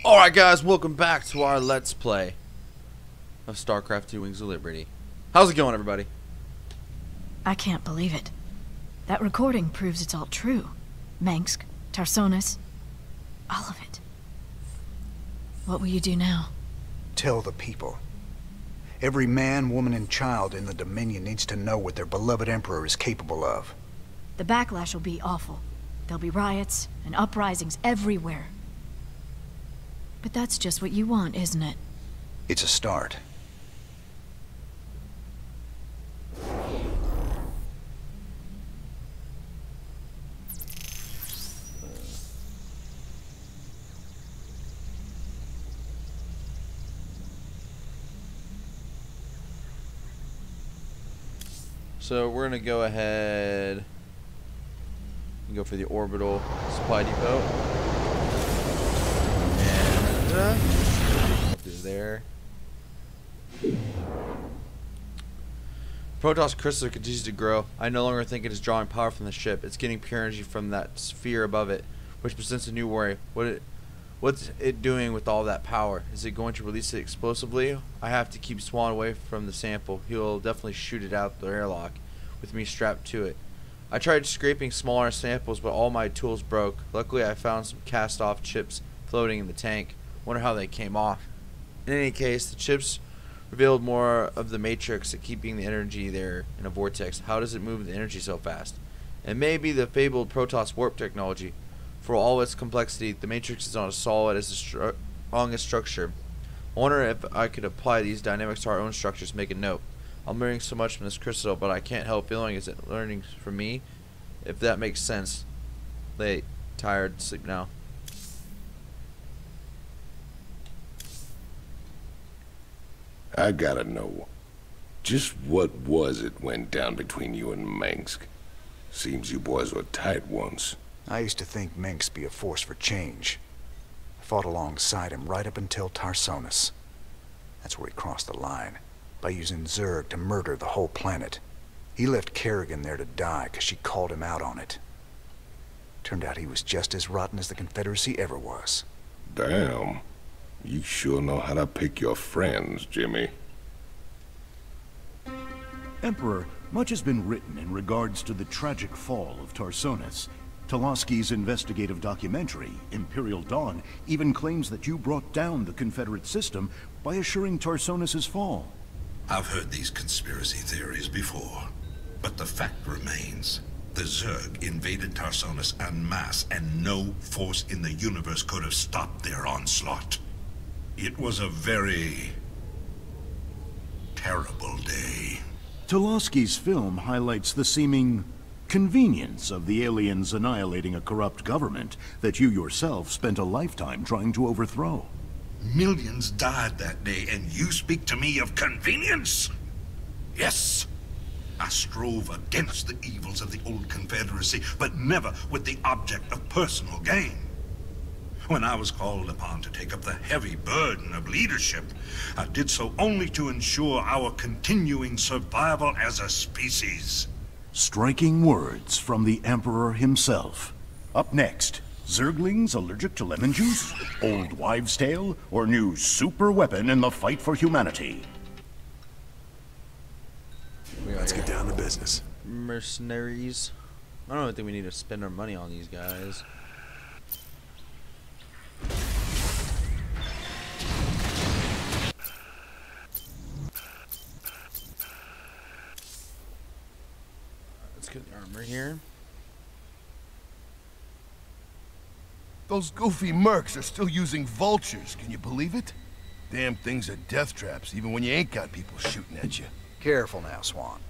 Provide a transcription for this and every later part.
Alright guys, welcome back to our Let's Play of StarCraft 2 Wings of Liberty. How's it going, everybody? I can't believe it. That recording proves it's all true. Mengsk, Tarsonis, all of it. What will you do now? Tell the people. Every man, woman, and child in the Dominion needs to know what their beloved Emperor is capable of. The backlash will be awful. There'll be riots and uprisings everywhere. But that's just what you want, isn't it? It's a start. So we're gonna go ahead and go for the orbital supply depot. And through there. Protoss crystal continues to grow. I no longer think it is drawing power from the ship. It's getting pure energy from that sphere above it, which presents a new worry. What's it doing with all that power? Is it going to release it explosively? I have to keep Swan away from the sample. He'll definitely shoot it out the airlock with me strapped to it. I tried scraping smaller samples, but all my tools broke. Luckily, I found some cast-off chips floating in the tank. Wonder how they came off. In any case, the chips revealed more of the matrix at keeping the energy there in a vortex. How does it move the energy so fast? It may be the fabled Protoss warp technology. For all its complexity, the matrix is not as solid as the strongest structure. I wonder if I could apply these dynamics to our own structures. Make a note. I'm learning so much from this crystal, but I can't help feeling is it learning from me? If that makes sense. Late, tired, sleep now. I gotta know, just what was it went down between you and Mengsk? Seems you boys were tight once. I used to think Mengsk be a force for change. I fought alongside him right up until Tarsonis. That's where he crossed the line, by using Zerg to murder the whole planet. He left Kerrigan there to die because she called him out on it. Turned out he was just as rotten as the Confederacy ever was. Damn. You sure know how to pick your friends, Jimmy. Emperor, much has been written in regards to the tragic fall of Tarsonis. Toloski's investigative documentary, Imperial Dawn, even claims that you brought down the Confederate system by assuring Tarsonis' fall. I've heard these conspiracy theories before, but the fact remains. The Zerg invaded Tarsonis en masse, and no force in the universe could have stopped their onslaught. It was a very terrible day. Toloski's film highlights the seeming convenience of the aliens annihilating a corrupt government that you yourself spent a lifetime trying to overthrow. Millions died that day, and you speak to me of convenience? Yes. I strove against the evils of the old Confederacy, but never with the object of personal gain. When I was called upon to take up the heavy burden of leadership, I did so only to ensure our continuing survival as a species. Striking words from the Emperor himself. Up next, Zerglings allergic to lemon juice, old wives' tale, or new super weapon in the fight for humanity. Let's get down to business. Mercenaries. I don't think we need to spend our money on these guys. Let's get the armor here. Those goofy mercs are still using vultures, can you believe it? Damn things are death traps, even when you ain't got people shooting at you. Careful now, Swan.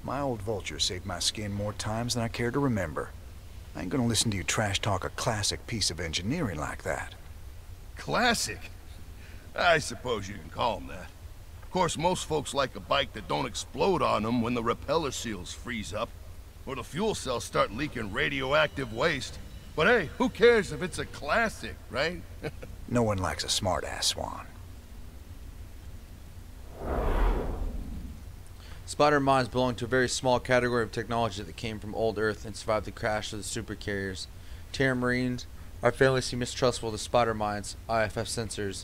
My old vulture saved my skin more times than I care to remember. I ain't gonna listen to you trash talk a classic piece of engineering like that. Classic? I suppose you can call them that. Of course, most folks like a bike that don't explode on them when the repeller seals freeze up, or the fuel cells start leaking radioactive waste. But hey, who cares if it's a classic, right? No one likes a smart-ass, Swan. Spider mines belong to a very small category of technology that came from old Earth and survived the crash of the super carriers. Terra Marines Our family seem mistrustful of the spider mines, IFF sensors.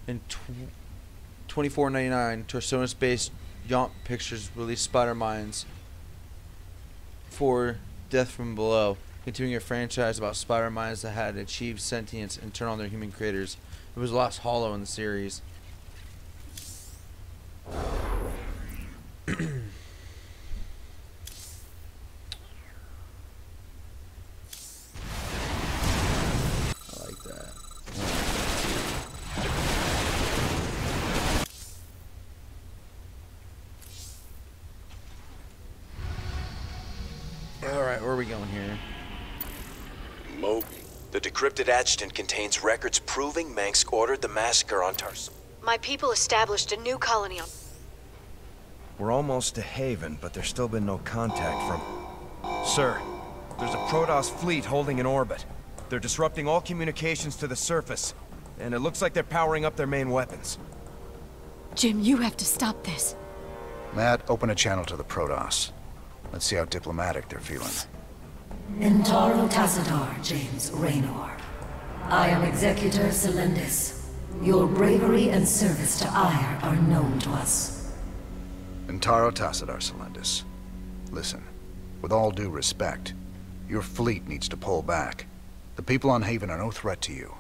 In 2499, Tarsonis-based Yomp Pictures released spider mines for Death from Below, continuing a franchise about spider mines that had achieved sentience and turned on their human creators. It was the last hollow in the series. Alright, where are we going here? Moby. The decrypted adjutant contains records proving Mengsk ordered the massacre on Tarsonis. My people established a new colony on... We're almost to Haven, but there's still been no contact from... Sir, there's a Protoss fleet holding in orbit. They're disrupting all communications to the surface, and it looks like they're powering up their main weapons. Jim, you have to stop this. Matt, open a channel to the Protoss. Let's see how diplomatic they're feeling. Intaro Tassadar, James Raynor. I am Executor Celendis. Your bravery and service to Ire are known to us. Intaro Tassadar, Celendis. Listen, with all due respect, your fleet needs to pull back. The people on Haven are no threat to you.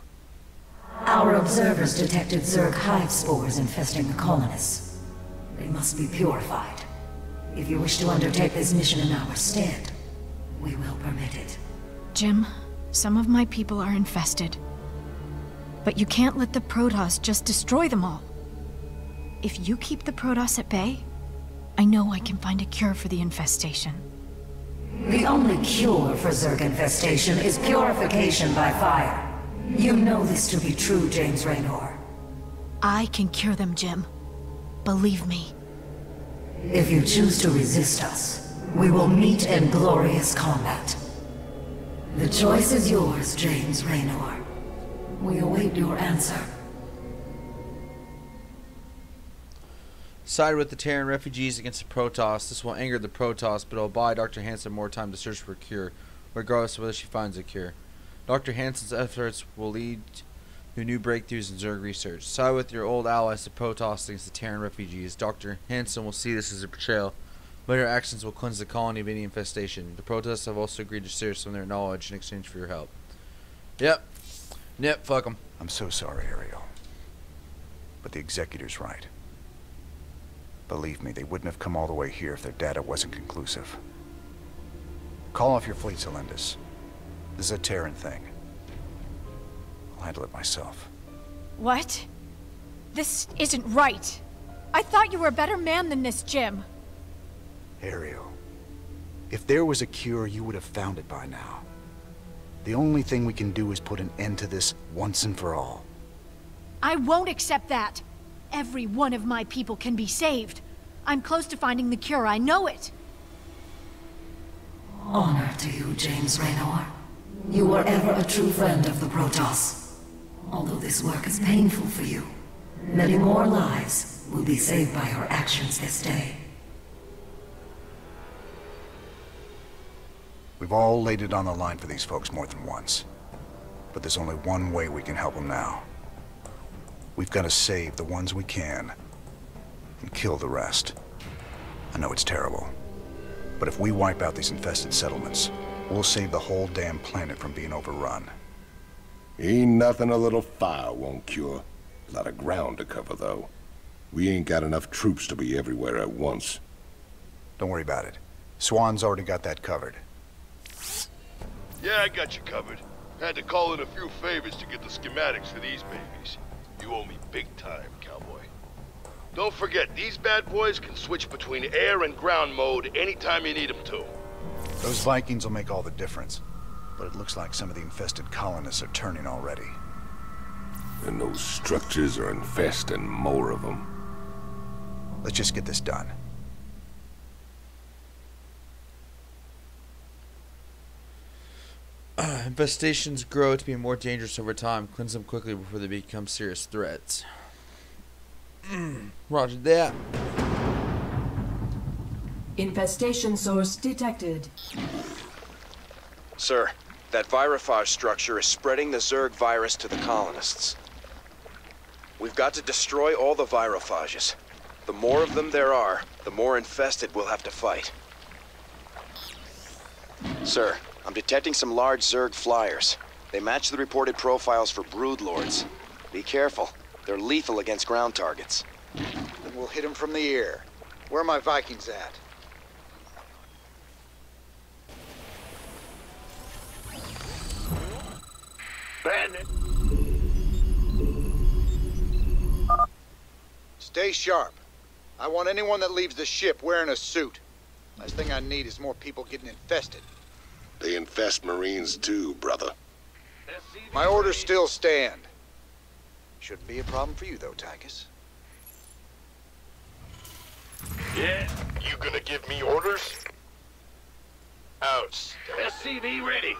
Our observers detected Zerg hive spores infesting the colonists. They must be purified. If you wish to undertake this mission in our stead, we will permit it. Jim, some of my people are infested. But you can't let the Protoss just destroy them all. If you keep the Protoss at bay, I know I can find a cure for the infestation. The only cure for Zerg infestation is purification by fire. You know this to be true, James Raynor. I can cure them, Jim. Believe me. If you choose to resist us, we will meet in glorious combat. The choice is yours, James Raynor. We await your answer. Side with the Terran refugees against the Protoss. This will anger the Protoss, but it'll buy Dr. Hansen more time to search for a cure, regardless of whether she finds a cure. Dr. Hansen's efforts will lead to new breakthroughs in Zerg research. Side with your old allies, the Protoss, against the Terran refugees. Dr. Hansen will see this as a betrayal, but her actions will cleanse the colony of any infestation. The Protoss have also agreed to share some of their knowledge in exchange for your help. Yep, fuck them. I'm so sorry, Ariel. But the Executor's right. Believe me, they wouldn't have come all the way here if their data wasn't conclusive. Call off your fleet, Celendis. This is a Terran thing. I'll handle it myself. What? This isn't right. I thought you were a better man than this, Jim. Ariel, if there was a cure, you would have found it by now. The only thing we can do is put an end to this once and for all. I won't accept that. Every one of my people can be saved. I'm close to finding the cure, I know it. Honor to you, James Raynor. You were ever a true friend of the Protoss. Although this work is painful for you, many more lives will be saved by your actions this day. We've all laid it on the line for these folks more than once. But there's only one way we can help them now. We've got to save the ones we can, and kill the rest. I know it's terrible, but if we wipe out these infested settlements, we'll save the whole damn planet from being overrun. Ain't nothing a little fire won't cure. A lot of ground to cover, though. We ain't got enough troops to be everywhere at once. Don't worry about it. Swan's already got that covered. Yeah, I got you covered. Had to call in a few favors to get the schematics for these babies. You owe me big time, cowboy. Don't forget, these bad boys can switch between air and ground mode anytime you need them to. Those Vikings will make all the difference. But it looks like some of the infested colonists are turning already. And those structures are infesting more of them. Let's just get this done. Infestations grow to be more dangerous over time. Cleanse them quickly before they become serious threats. Roger that. Infestation source detected. Sir, That virophage structure is spreading the Zerg virus to the colonists. We've got to destroy all the virophages. The more of them there are, the more infested we'll have to fight. Sir, I'm detecting some large Zerg flyers. They match the reported profiles for broodlords. Be careful. They're lethal against ground targets. Then we'll hit them from the air. Where are my Vikings at? Bandit! Stay sharp. I want anyone that leaves the ship wearing a suit. Last thing I need is more people getting infested. They infest Marines too, brother. My orders still stand. Shouldn't be a problem for you though, Tychus. Yeah? You gonna give me orders? Out. SCV ready.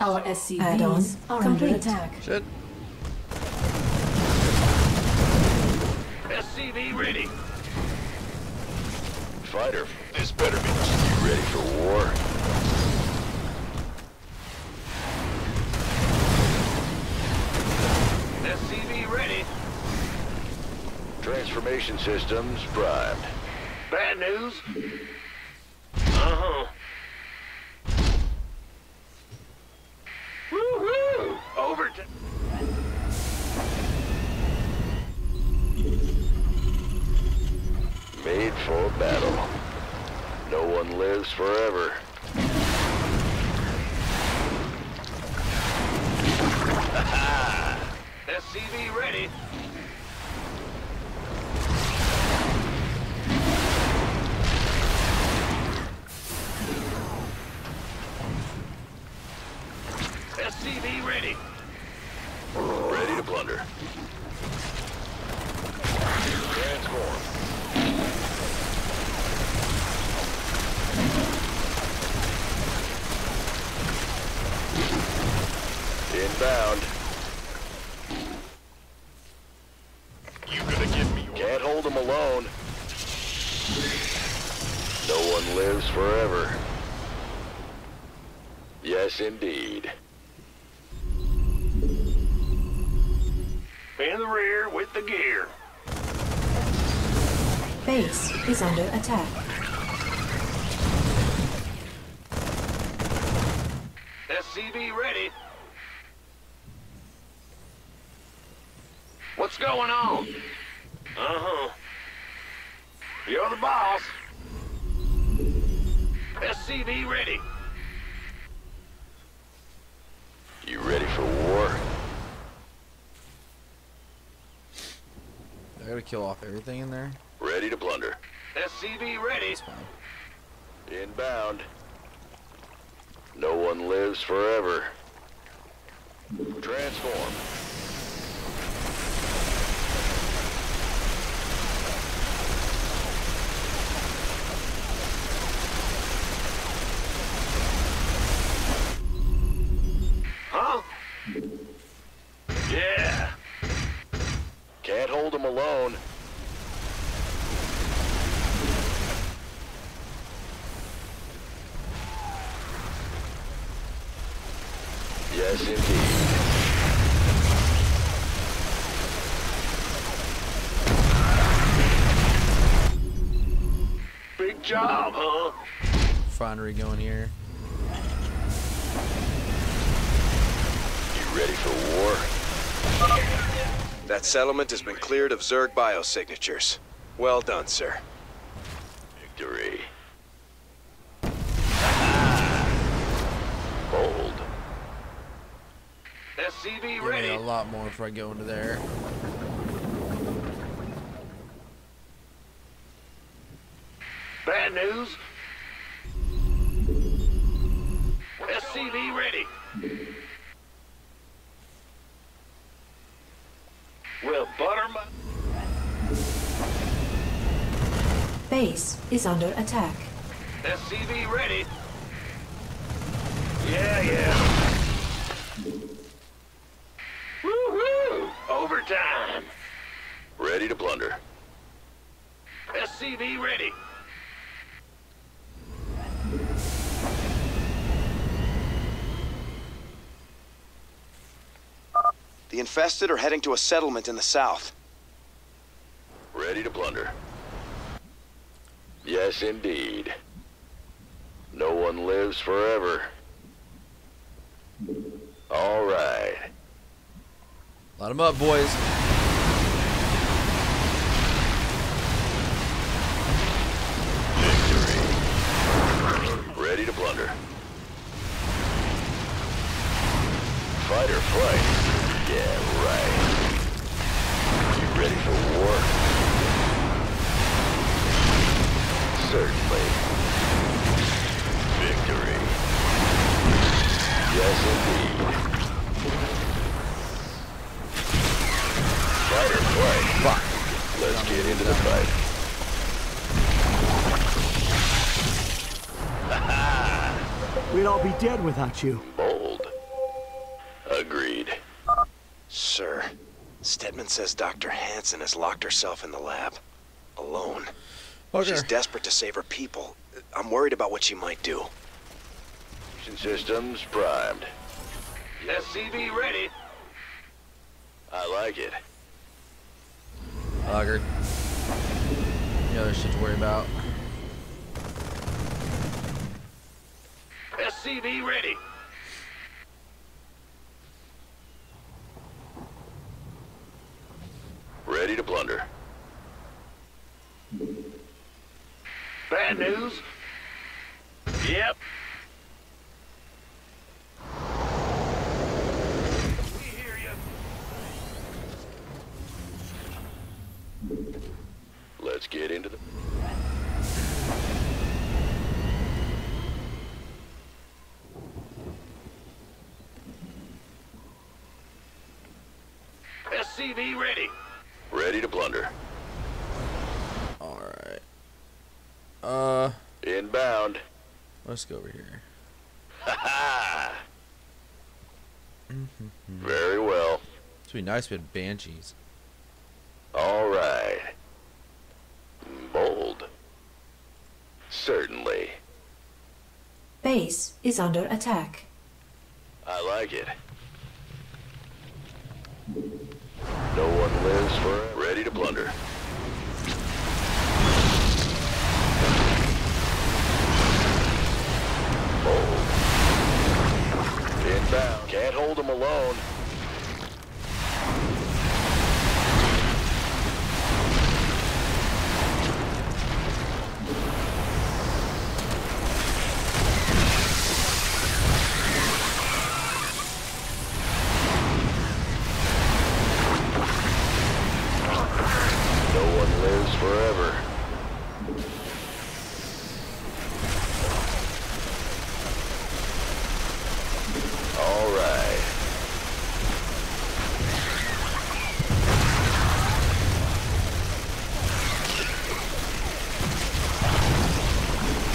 Our SCVs are under attack. Shit. SCV ready. Fighter, this better be you ready for war. SCV ready. Transformation systems primed. Bad news? Uh-huh. Woo-hoo! Over to... Made for battle. No one lives forever. SCV ready. SCV ready. Ready to plunder. Transform. Inbound. You gonna give me... Can't hold them alone. No one lives forever. Yes, indeed. In the rear with the gear. Base is under attack. SCV ready. What's going on? Uh-huh. You're the boss. SCV ready. You ready for war? I gotta kill off everything in there. Ready to plunder. SCV ready. That's fine. Inbound. No one lives forever. Transform. Huh? Yeah. Can't hold them alone. Yes, indeed. Big job, huh? Refinery going here. You ready for war? That settlement has been cleared of Zerg biosignatures. Well done, sir. Victory. Bold. SCV Give me ready. a lot more before I go into there. Bad news. SCV ready. Well, butter my... Base is under attack. SCV ready. Yeah. Woohoo! Overtime. Ready to plunder. SCV ready. The infested are heading to a settlement in the south. Ready to plunder. Yes, indeed. No one lives forever. All right. Light 'em up, boys. Victory. Ready to plunder. Fight or flight. Yeah, right. You ready for war? Certainly. Victory. Yes, indeed. Fight or flight. Fuck. Let's get into the fight. We'd all be dead without you. Bold. Agreed. Sir, Stedman says Dr. Hansen has locked herself in the lab. Alone. Okay. She's desperate to save her people. I'm worried about what she might do. Systems primed. SCV ready. I like it. Bugger. The other shit to worry about. SCV ready. Ready to plunder. Bad news? Yep. We hear you. Let's get into the... SCV ready. Ready to plunder. Alright. Inbound. Let's go over here. Ha ha! Very well. It'd be nice if we had banshees. All right. Bold. Certainly. Base is under attack. I like it. No one lives forever. Ready to plunder. Bold. Inbound. Can't hold them alone. No one lives forever. All right.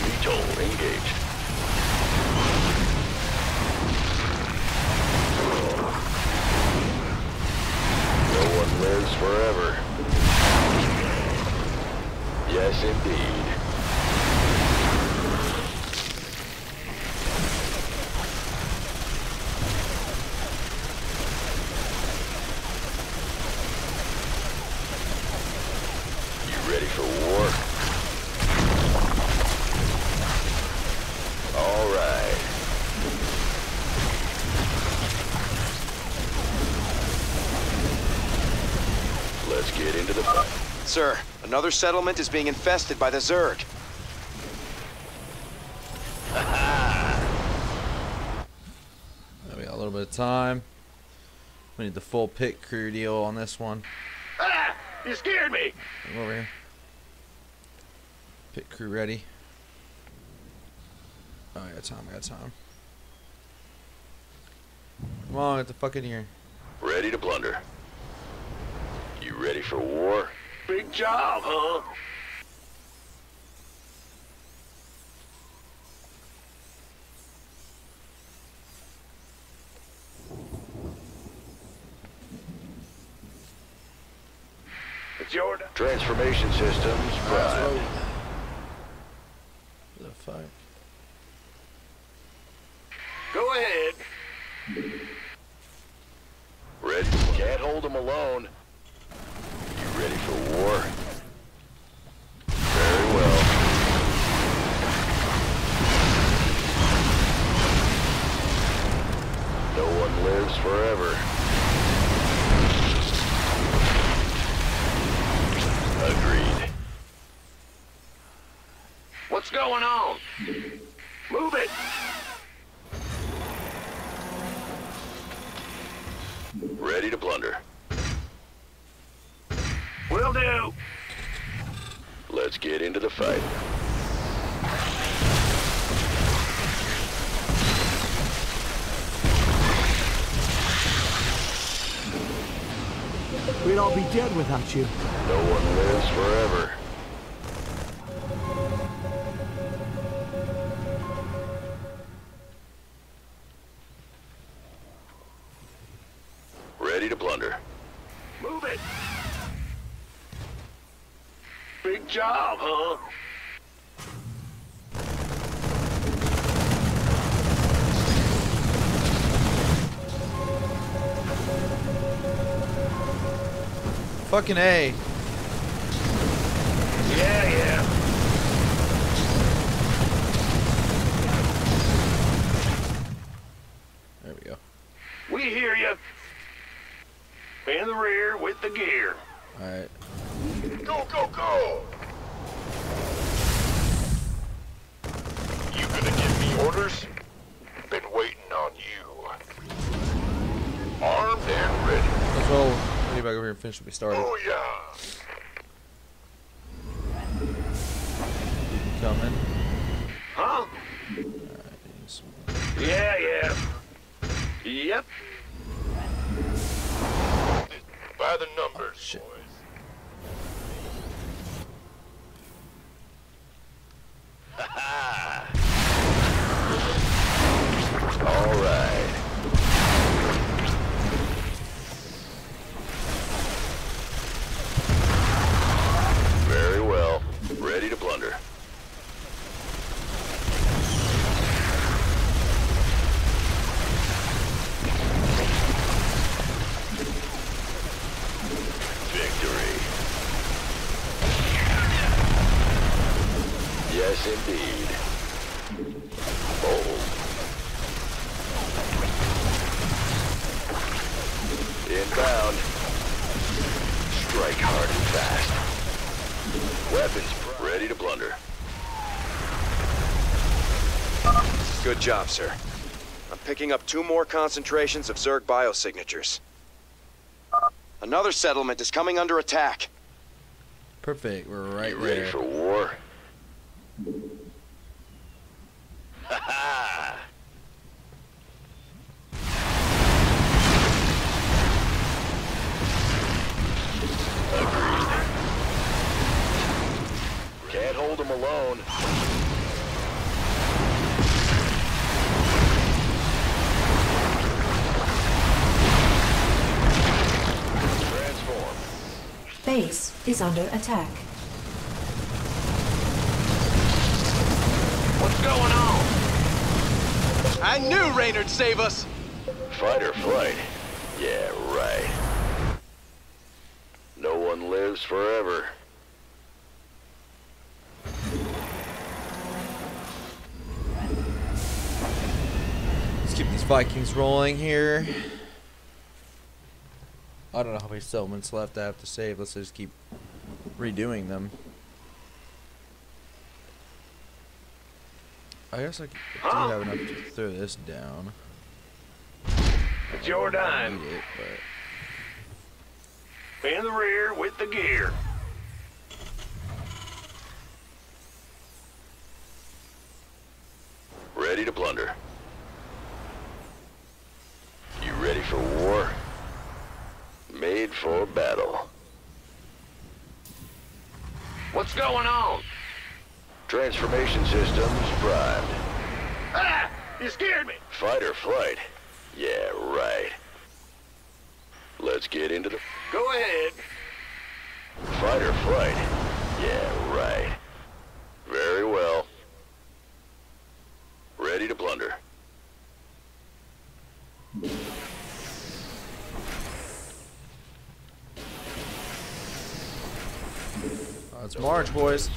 VTOL engaged. No one lives forever. Yes, indeed. You ready for war? All right. Let's get into the fight. Sir, another settlement is being infested by the Zerg. We got a little bit of time. We need the full pit crew deal on this one. Ah! You scared me! Come over here. Pit crew ready. Oh, I got time, I got time. Come on, get the fuck in here. Ready to plunder. You ready for war? Big job, huh? Jordan. Transformation systems primed. The fuck? Go ahead. Ready? Can't hold them alone. You ready for war? Very well. No one lives forever. Agreed. What's going on? Move it. Ready to plunder. Will do. Let's get into the fight. We'd all be dead without you. No one lives forever. Ready to plunder. Move it. Big job, huh? Fucking A. Yeah. There we go. We hear you. In the rear with the gear. Alright. Go, go, go! You gonna give me orders? Been waiting on you. Armed and ready. Let's roll. Get back over here and finish what we started. Oh yeah. Coming. Huh? Yeah. Yep. By the numbers, shit. boys. All right. Very well. Ready to plunder. Victory. Yes, indeed. Bold. Inbound. Strike hard and fast. Weapons ready to plunder. Good job, sir. I'm picking up 2 more concentrations of Zerg biosignatures. Another settlement is coming under attack. Perfect. We're right You ready there. for war? Ha ha! Agreed. Can't hold them alone. Transform. Base is under attack. What's going on? I knew Raynard'd save us! Fight or flight? Yeah, right. No one lives forever. Let's keep these Vikings rolling here. I don't know how many settlements left I have to save. Let's just keep redoing them. I guess I do have enough to throw this down. It's your I dime. don't need it, but In the rear with the gear. Ready to plunder. You ready for war? Made for battle. What's going on? Transformation systems primed. Ah! You scared me. Fight or flight? Yeah, right. Let's get into the... Go ahead. Fight or flight? Yeah, right. Very well. Ready to plunder. Let's march, boys.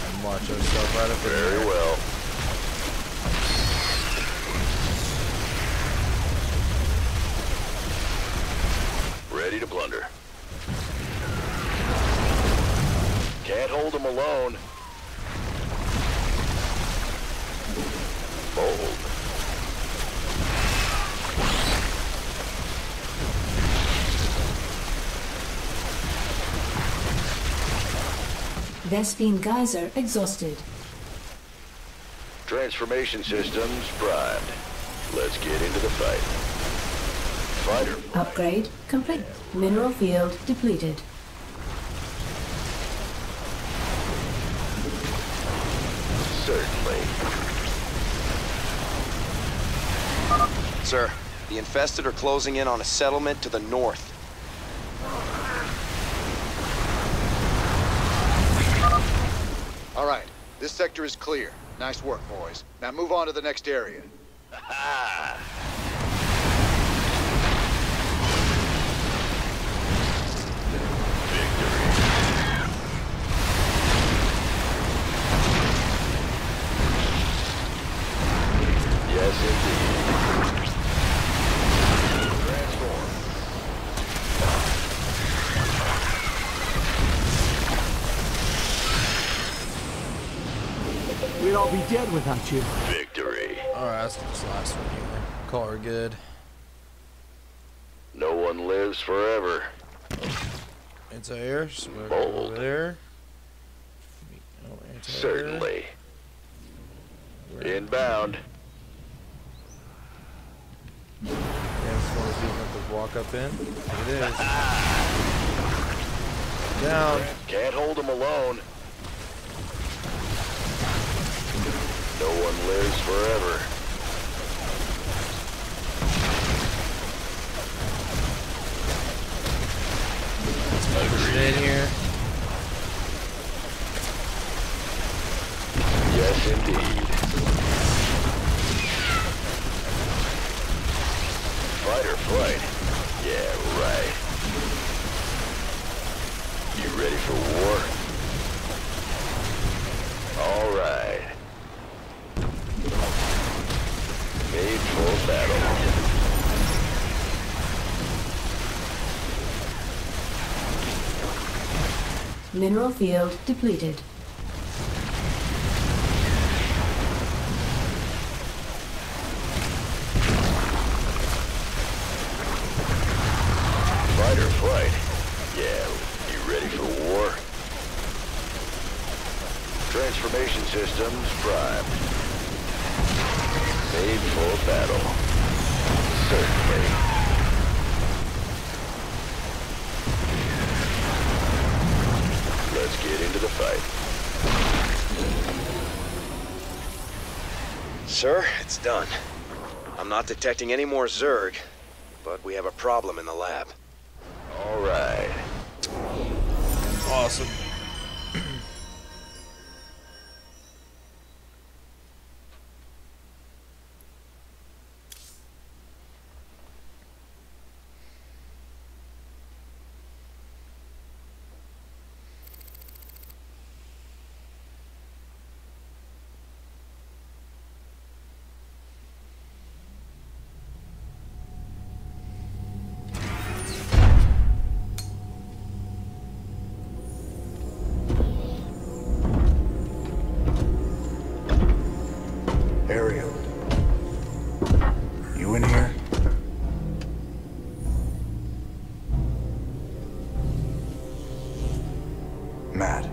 And march ourselves right up in there. Very well. Ready to plunder. Can't hold them alone. Bold. Vespine geyser exhausted. Transformation systems primed. Let's get into the fight. Fighter. Upgrade complete. Mineral field depleted. Certainly. Sir, the infested are closing in on a settlement to the north. All right, this sector is clear. Nice work, boys. Now move on to the next area. Yes, indeed. Transform. We'd all be dead without you. Victory. Alright, let's get this last one here. Call her good. No one lives forever. Anti-air, so we're gonna go over there. Oh, anti-air. Certainly. Inbound. Yeah, this one is easy enough to walk up in. It is. Down. Can't hold them alone. No one lives forever. Push it in here. Yes, indeed. Fight or flight? Yeah, right. You ready for war? All right. Made for battle. Mineral field depleted. Fight or flight? Yeah, you ready for war? Transformation systems primed. Made for battle. Certainly. Let's get into the fight. Sir, it's done. I'm not detecting any more Zerg, but we have a problem in the lab. All right. Awesome. Ariel. You in here? Matt,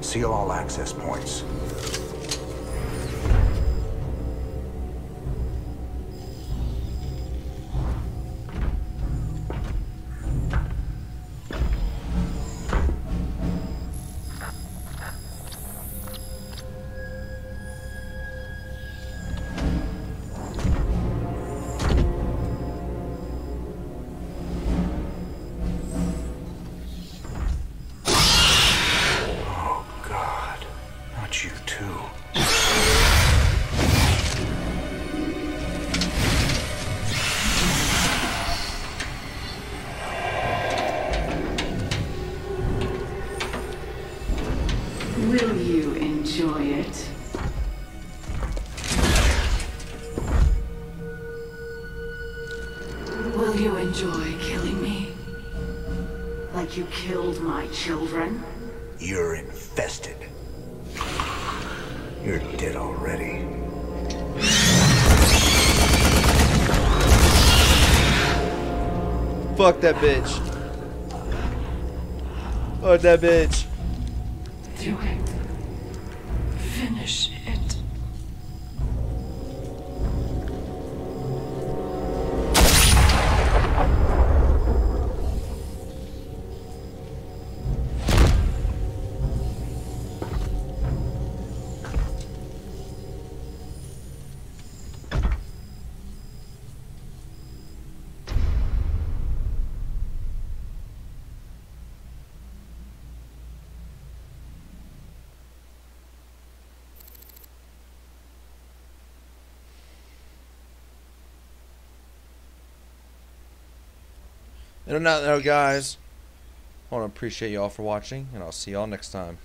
seal all access points. Will you enjoy it? Will you enjoy killing me? Like you killed my children? You're infested. You're dead already. Fuck that bitch. Fuck that bitch. Do it. Finish it. And on that note, guys, I want to appreciate y'all for watching, and I'll see y'all next time.